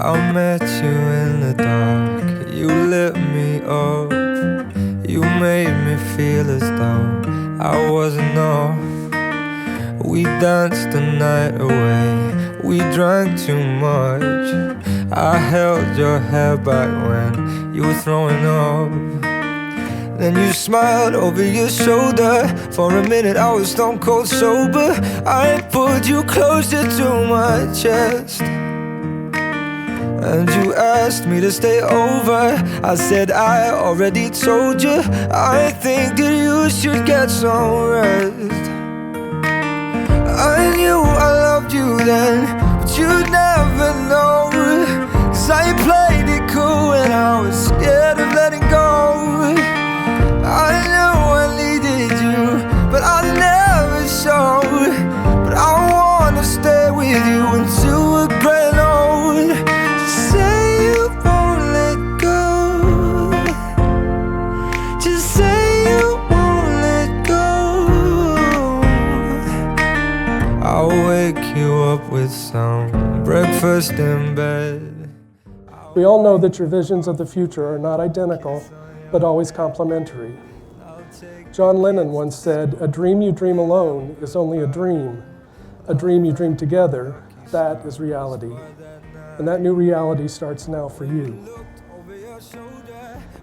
I met you in the dark, you lit me up. You made me feel as though I wasn't off. We danced the night away, we drank too much. I held your hair back when you were throwing up. Then you smiled over your shoulder. For a minute I was stone cold sober. I pulled you closer to my chest, and you asked me to stay over. I said I already told you, I think that you should get some rest. I knew I loved you then, but you'd never know. 'Cause I played it cool and I was scared of letting go. I knew I needed you, but I never showed. But I wanna stay with you until we're grown old. Just say you won't let go. Just say you won't let go. I'll wake you up with some breakfast in bed. We all know that your visions of the future are not identical, but always complementary. John Lennon once said, "A dream you dream alone is only a dream. A dream you dream together, that is reality." And that new reality starts now for you.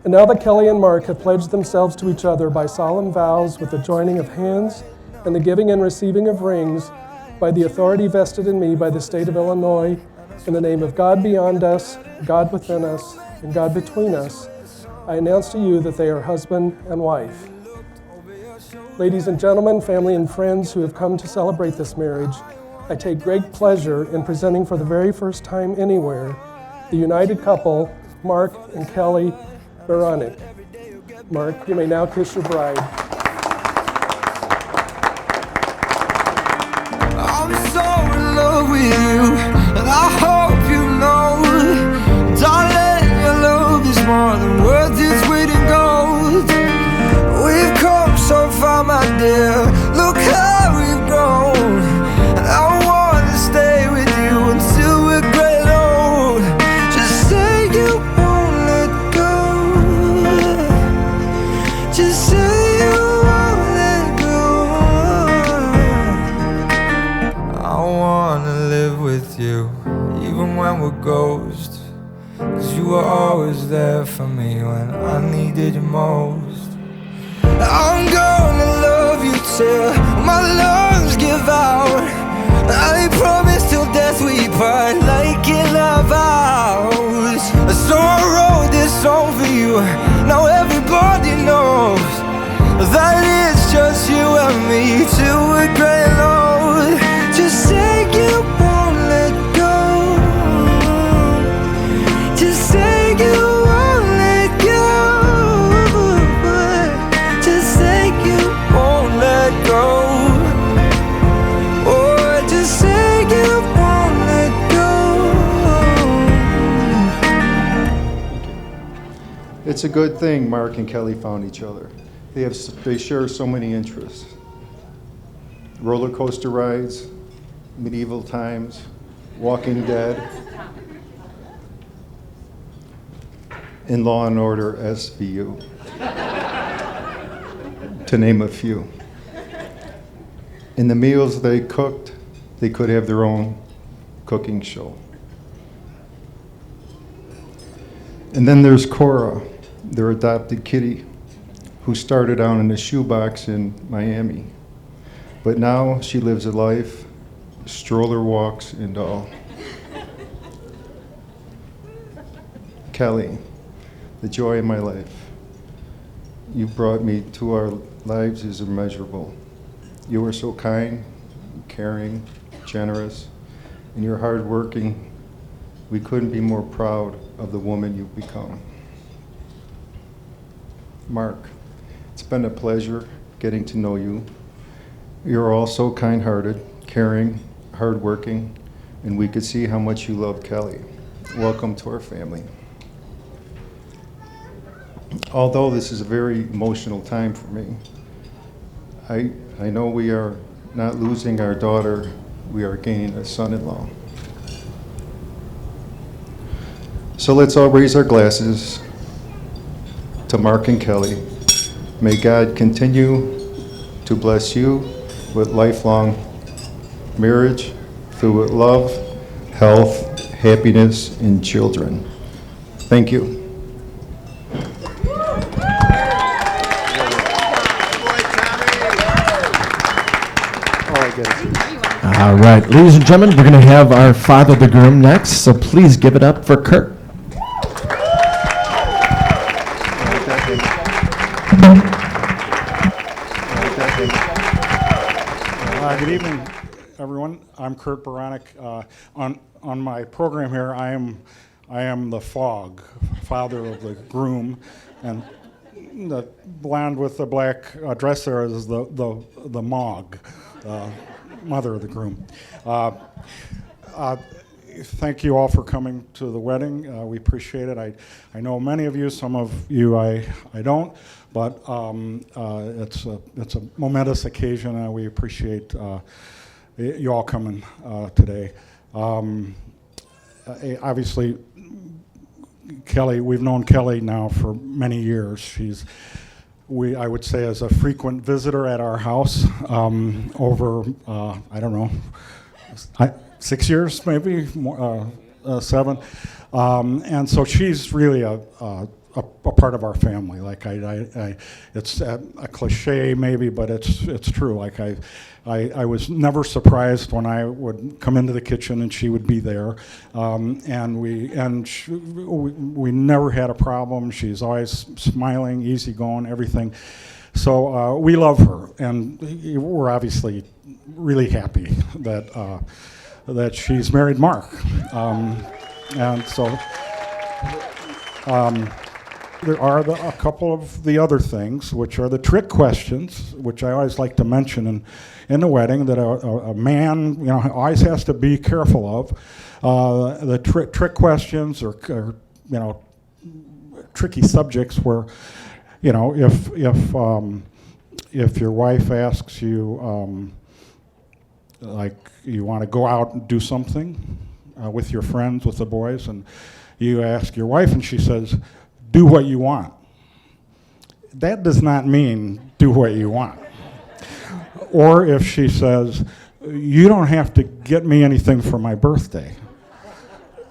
And now that Kellie and Mark have pledged themselves to each other by solemn vows with the joining of hands and the giving and receiving of rings, by the authority vested in me by the state of Illinois, in the name of God beyond us, God within us, and God between us, I announce to you that they are husband and wife. Ladies and gentlemen, family and friends who have come to celebrate this marriage, I take great pleasure in presenting for the very first time anywhere the united couple, Mark and Kellie Beranek. Mark, you may now kiss your bride. I'm so in love with you, and I hope you know, darling, your love is more than worth its weight in gold. We've come so far, my dear, look how we've grown. And I wanna stay with you until we're great old. Just say you won't let go. Just say you won't let go. I wanna live with you, even when we're ghosts. 'Cause you were always there for me when I needed you most. I'm gonna love you till my lungs give out. I promise till death we part, like in our vows. So I wrote this song for you, now everybody knows that it's just you and me till we're great old. Just say you won't let go. Just say you won't let go. Just say you won't let go. Oh, just say you won't let go. It's a good thing Mark and Kellie found each other. They share so many interests. Roller coaster rides, medieval times, Walking Dead, and Law and Order SVU, to name a few. In the meals they cooked, they could have their own cooking show. And then there's Cora, their adopted kitty, who started out in a shoebox in Miami. But now she lives a life, stroller walks and all. Kellie, the joy of my life. You brought me to our lives is immeasurable. You were so kind, caring, generous, and you're hardworking. We couldn't be more proud of the woman you've become. Mark, it's been a pleasure getting to know you. You're also kind-hearted, caring, hardworking, and we could see how much you love Kellie. Welcome to our family. Although this is a very emotional time for me, I know we are not losing our daughter, we are gaining a son-in-law. So let's all raise our glasses to Mark and Kellie. May God continue to bless you with lifelong marriage filled with love, health, happiness, and children. Thank you. All right, ladies and gentlemen, we're going to have our father, the groom, next, so please give it up for Kurt. Good evening, everyone. I'm Kurt Baranek. On my program here, I am the father of the groom, and the blonde with the black dress there is the Mog, mother of the groom. Thank you all for coming to the wedding. We appreciate it. I know many of you, some of you I don't, but it's a momentous occasion, and we appreciate you all coming today. Obviously, Kellie, we've known Kellie now for many years. I would say, is a frequent visitor at our house over, I don't know, 6 years maybe, more, 7. And so she's really a part of our family. Like it's a cliche maybe, but it's true. Like I was never surprised when I would come into the kitchen and she would be there, and we never had a problem. She's always smiling, easygoing, everything. So we love her, and we're obviously really happy that she's married Mark, and so. There are a couple of the other things, which are the trick questions, which I always like to mention in the wedding, that a man, always has to be careful of. The trick questions or tricky subjects where, if your wife asks you, like you want to go out and do something with your friends, with the boys, and you ask your wife, and she says, do what you want. That does not mean do what you want. Or if she says, you don't have to get me anything for my birthday.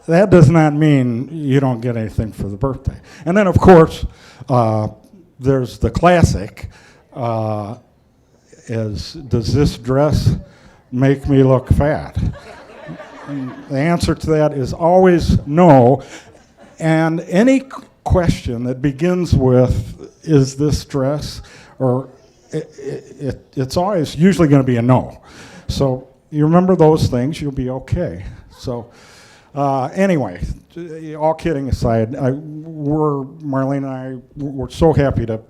That does not mean you don't get anything for the birthday. And then, of course, there's the classic, does this dress make me look fat? And the answer to that is always no. And any question that begins with, is this dress, or it's always usually going to be a no. So you remember those things, you'll be okay. So anyway, all kidding aside, Marlene and I, we're so happy to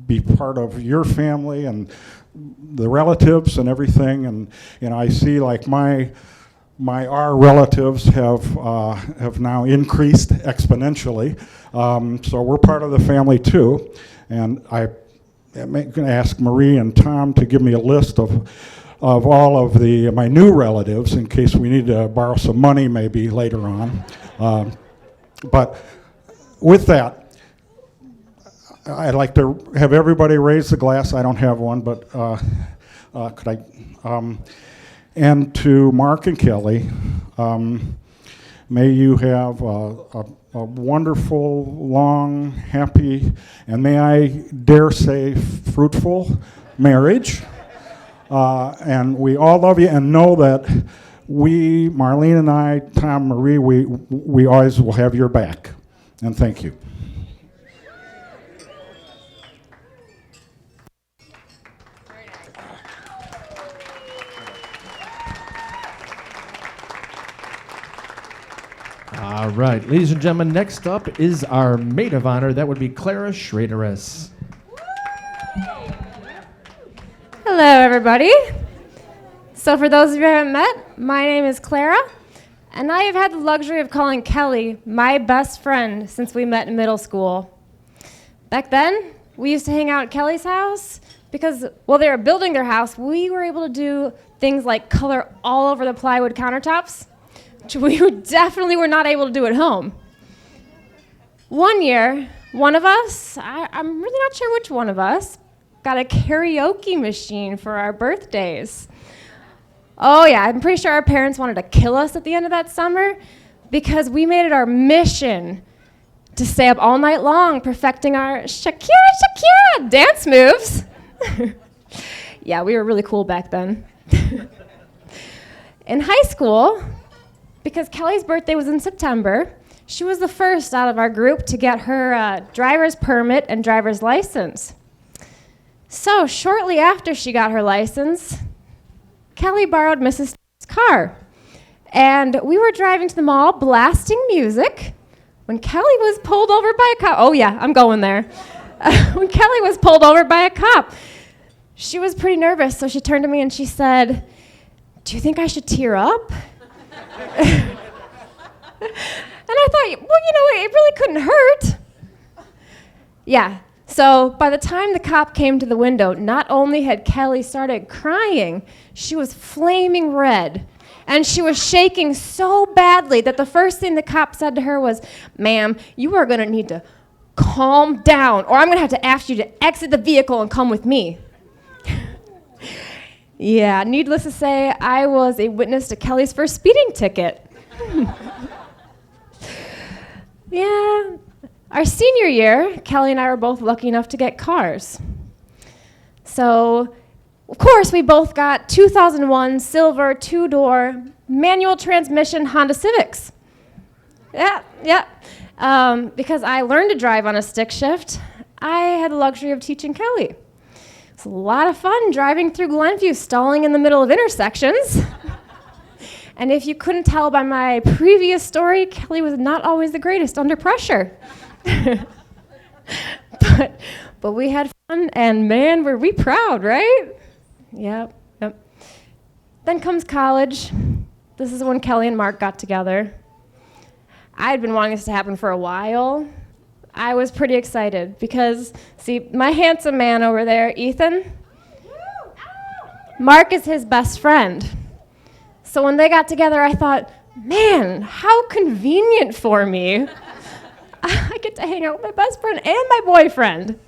be part of your family and the relatives and everything. And I see like our relatives have now increased exponentially, so we're part of the family too. And I'm going to ask Marie and Tom to give me a list of all of my new relatives in case we need to borrow some money maybe later on. But with that, I'd like to have everybody raise the glass. I don't have one, but could I? And to Mark and Kellie, may you have a wonderful, long, happy, and may I dare say fruitful marriage. And we all love you, and know that we, Marlene and I, Tom, Marie, we always will have your back. And thank you. All right, ladies and gentlemen, next up is our maid of honor. That would be Clara Schraderess. Hello, everybody. So for those of you who haven't met, my name is Clara, and I have had the luxury of calling Kellie my best friend since we met in middle school. Back then, we used to hang out at Kellie's house because while they were building their house, we were able to do things like color all over the plywood countertops, which we definitely were not able to do at home. One year, one of us, I'm really not sure which one of us, got a karaoke machine for our birthdays. Oh yeah, I'm pretty sure our parents wanted to kill us at the end of that summer because we made it our mission to stay up all night long perfecting our Shakira, Shakira dance moves. Yeah, we were really cool back then. In high school, because Kellie's birthday was in September, she was the first out of our group to get her driver's permit and driver's license. So shortly after she got her license, Kellie borrowed Mrs. car. And we were driving to the mall blasting music when Kellie was pulled over by a cop. Oh yeah, I'm going there. When Kellie was pulled over by a cop, she was pretty nervous, so she turned to me and she said, "Do you think I should tear up?" And I thought, well, it really couldn't hurt. Yeah, so by the time the cop came to the window, not only had Kellie started crying, she was flaming red. And she was shaking so badly that the first thing the cop said to her was, "Ma'am, you are gonna need to calm down, or I'm gonna have to ask you to exit the vehicle and come with me." Yeah, needless to say, I was a witness to Kellie's first speeding ticket. Yeah, our senior year, Kellie and I were both lucky enough to get cars. So, of course, we both got 2001 silver 2-door manual transmission Honda Civics. Yeah. Because I learned to drive on a stick shift, I had the luxury of teaching Kellie. It's a lot of fun driving through Glenview, stalling in the middle of intersections. And if you couldn't tell by my previous story, Kellie was not always the greatest under pressure. But we had fun, and man, were we proud, right? Yep. Then comes college. This is when Kellie and Mark got together. I had been wanting this to happen for a while. I was pretty excited because, see, my handsome man over there, Ethan, Mark is his best friend. So when they got together, I thought, man, how convenient for me. I get to hang out with my best friend and my boyfriend.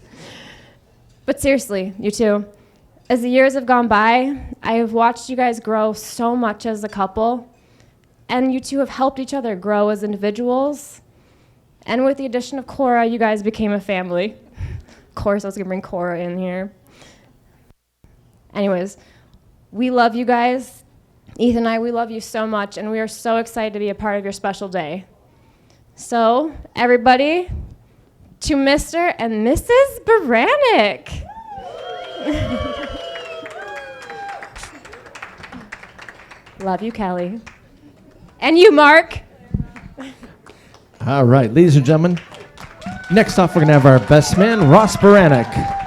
But seriously, you two, as the years have gone by, I have watched you guys grow so much as a couple, and you two have helped each other grow as individuals. And with the addition of Cora, you guys became a family. Of course, I was gonna bring Cora in here. Anyways, we love you guys. Ethan and I, we love you so much, and we are so excited to be a part of your special day. So, everybody, to Mr. and Mrs. Baranek. Love you, Kellie. And you, Mark. All right, ladies and gentlemen, next off we're going to have our best man, Ross Baranek.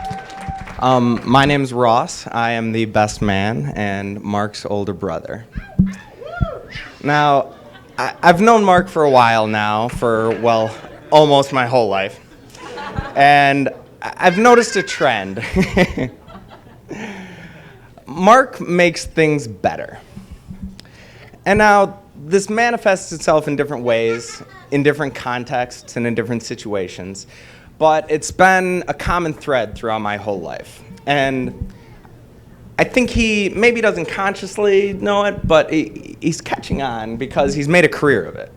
My name's Ross. I am the best man and Mark's older brother. Now, I've known Mark for a while now, for, almost my whole life. And I've noticed a trend. Mark makes things better. And now, this manifests itself in different ways, in different contexts, and in different situations. But it's been a common thread throughout my whole life. And I think he maybe doesn't consciously know it, but he's catching on because he's made a career of it.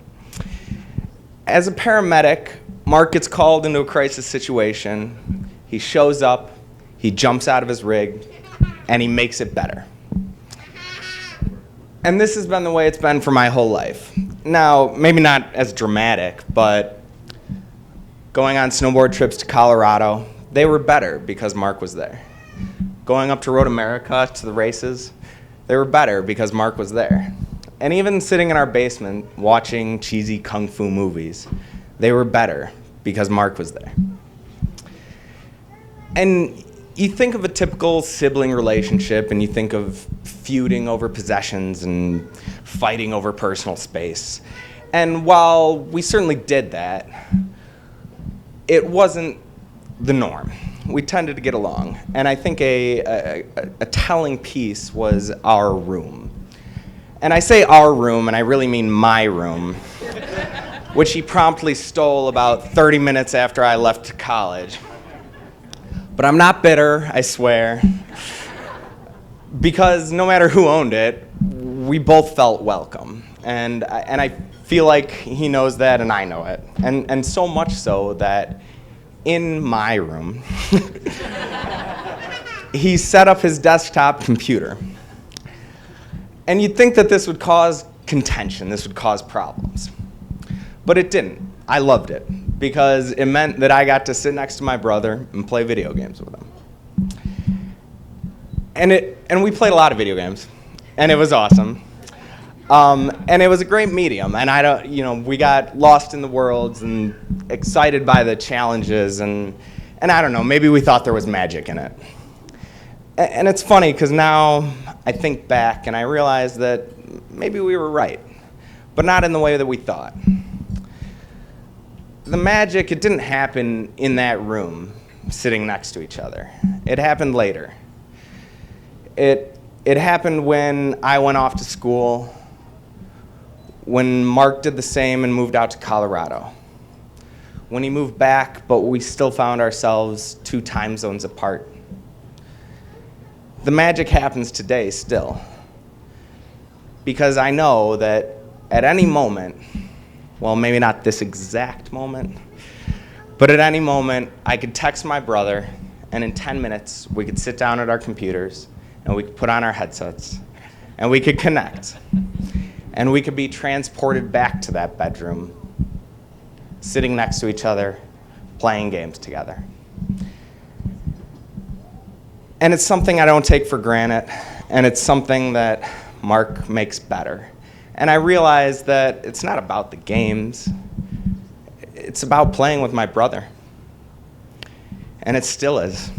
As a paramedic, Mark gets called into a crisis situation. He shows up, he jumps out of his rig, and he makes it better. And this has been the way it's been for my whole life. Now, maybe not as dramatic, but going on snowboard trips to Colorado, they were better because Mark was there. Going up to Road America to the races, they were better because Mark was there. And even sitting in our basement watching cheesy kung fu movies, they were better because Mark was there. And you think of a typical sibling relationship and you think of feuding over possessions and fighting over personal space. And while we certainly did that, it wasn't the norm. We tended to get along. And I think a telling piece was our room. And I say our room, and I really mean my room, which he promptly stole about 30 minutes after I left college. But I'm not bitter, I swear, because no matter who owned it, we both felt welcome. And I feel like he knows that and I know it. And so much so that in my room, he set up his desktop computer. And you'd think that this would cause contention, this would cause problems. But it didn't. I loved it because it meant that I got to sit next to my brother and play video games with him. And we played a lot of video games, and it was awesome. And it was a great medium, and we got lost in the worlds and excited by the challenges, and I don't know, maybe we thought there was magic in it. And it's funny because now I think back and I realize that maybe we were right, but not in the way that we thought. The magic, it didn't happen in that room sitting next to each other. It happened later. It happened when I went off to school, when Mark did the same and moved out to Colorado, when he moved back, but we still found ourselves 2 time zones apart. The magic happens today still, because I know that at any moment, well, maybe not this exact moment, but at any moment, I could text my brother, and in 10 minutes, we could sit down at our computers, and we could put on our headsets, and we could connect. And we could be transported back to that bedroom, sitting next to each other, playing games together. And it's something I don't take for granted, and it's something that Mark makes better. And I realize that it's not about the games, it's about playing with my brother. And it still is.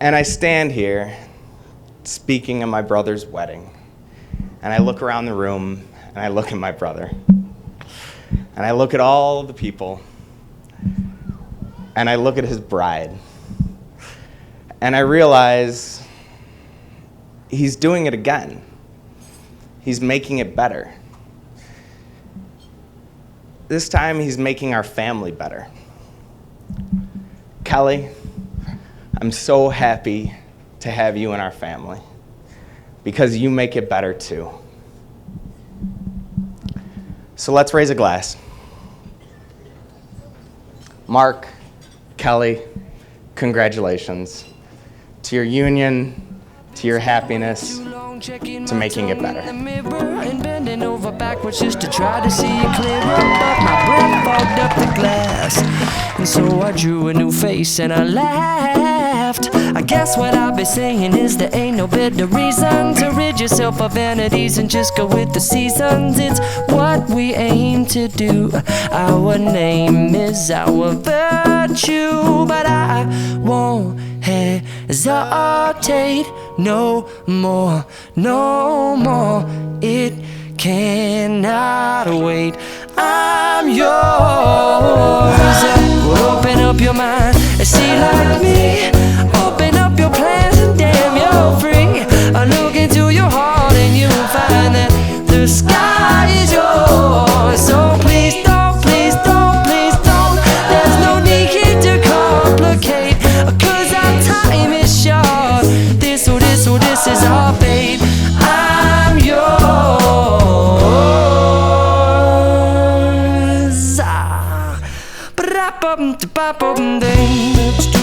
And I stand here speaking at my brother's wedding, and I look around the room, and I look at my brother, and I look at all the people, and I look at his bride, and I realize he's doing it again. He's making it better. This time, he's making our family better. Kellie, I'm so happy to have you in our family because you make it better too. So let's raise a glass. Mark, Kellie, congratulations to your union, to your happiness, to making it better. And bending over backwards just to try to see it clearer, but my breath fogged up the glass, and so I drew a new face and I laughed. I guess what I'll be saying is there ain't no better reason to rid yourself of vanities and just go with the seasons. It's what we aim to do. Our name is our virtue, but I won't hesitate no more, no more. It cannot wait. I'm yours. Well, open up your mind and see like me. Open up your plans and damn, you're free. I look into your heart and you'll find that the sky is yours. So please don't, please don't, please don't. There's no need here to complicate, 'cause our time is short. This is our fate. I'm yours. Ba-da-bum-da-ba-bum-ding.